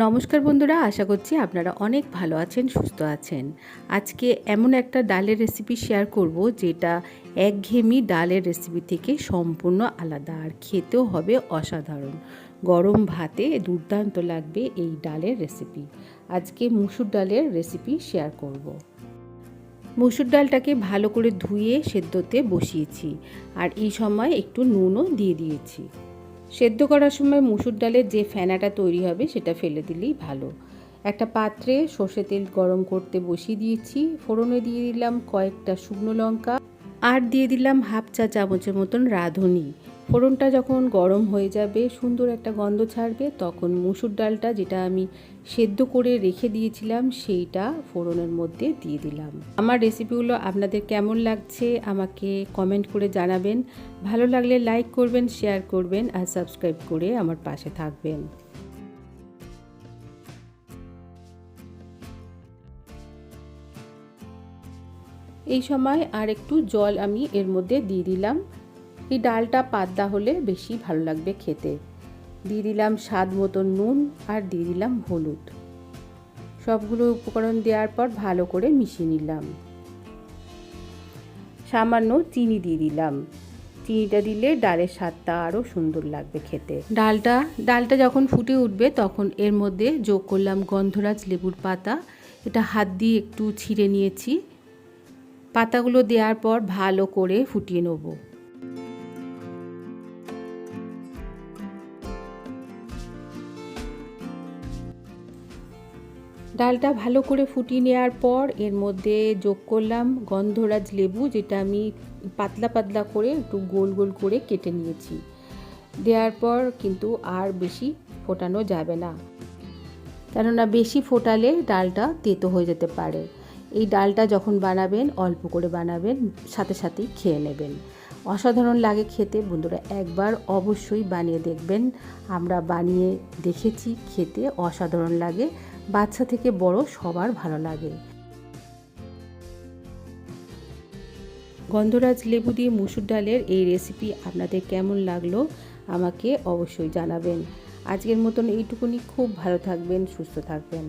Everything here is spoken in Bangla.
নমস্কার বন্ধুরা, আশা করছি আপনারা অনেক ভালো আছেন, সুস্থ আছেন। আজকে এমন একটা ডালের রেসিপি শেয়ার করব যেটা একঘেয়েমি ডালের রেসিপি থেকে সম্পূর্ণ আলাদা, আর খেতেও হবে অসাধারণ। গরম ভাতে দুর্দান্ত লাগবে এই ডালের রেসিপি। আজকে মুসুর ডালের রেসিপি শেয়ার করব। মুসুর ডালটাকে ভালো করে ধুয়ে সেদ্ধতে বসিয়েছি, আর এই সময় একটু নুনও দিয়ে দিয়েছি। সেদ্ধ করার সময় মুসুর ডালের যে ফেনাটা তৈরি হবে সেটা ফেলে দিলেই ভালো। একটা পাত্রে সর্ষে তেল গরম করতে বসিয়ে দিয়েছি। ফোড়নে দিয়ে দিলাম কয়েকটা শুকনো লঙ্কা, আর দিয়ে দিলাম হাফ চা চামচের মতন রাঁধুনি। ফোড়নটা যখন গরম হয়ে যাবে, সুন্দর একটা গন্ধ ছাড়বে, তখন মুসুর ডালটা যেটা আমি সেদ্ধ করে রেখে দিয়েছিলাম সেইটা ফোড়নের মধ্যে দিয়ে দিলাম। আমার রেসিপিগুলো আপনাদের কেমন লাগছে আমাকে কমেন্ট করে জানাবেন। ভালো লাগলে লাইক করবেন, শেয়ার করবেন, আর সাবস্ক্রাইব করে আমার পাশে থাকবেন। এই সময় আর একটু জল আমি এর মধ্যে দিয়ে দিলাম। এই ডালটা পাতলা হলে বেশি ভালো লাগবে খেতে। দিয়ে দিলাম স্বাদ মতো নুন, আর দিয়ে দিলাম হলুদ। সবগুলো উপকরণ দেওয়ার পর ভালো করে মিশিয়ে নিলাম। সামান্য চিনি দিয়ে দিলাম। চিনিটা দিলে ডালের স্বাদটা আরও সুন্দর লাগবে খেতে। ডালটা যখন ফুটে উঠবে তখন এর মধ্যে যোগ করলাম গন্ধরাজ লেবুর পাতা। এটা হাত দিয়ে একটু ছিঁড়ে নিয়েছি। পাতাগুলো দেওয়ার পর ভালো করে ফুটিয়ে নেব। ডালটা ভালো করে ফুটিয়ে নেওয়ার পর এর মধ্যে যোগ করলাম গন্ধরাজ লেবু, যেটা আমি পাতলা পাতলা করে একটু গোল গোল করে কেটে নিয়েছি। দেওয়ার পর কিন্তু আর বেশি ফোটানো যাবে না, কেননা বেশি ফোটালে ডালটা তেতো হয়ে যেতে পারে। এই ডালটা যখন বানাবেন অল্প করে বানাবেন, সাথে সাথেই খেয়ে নেবেন। অসাধারণ লাগে খেতে। বন্ধুরা একবার অবশ্যই বানিয়ে দেখবেন। আমরা বানিয়ে দেখেছি, খেতে অসাধারণ লাগে। বাচ্চা থেকে বড় সবার ভালো লাগে। গন্ধরাজ লেবু দিয়ে মুসুর ডালের এই রেসিপি আপনাদের কেমন লাগলো আমাকে অবশ্যই জানাবেন। আজকের মতন এইটুকুনি। খুব ভালো থাকবেন, সুস্থ থাকবেন।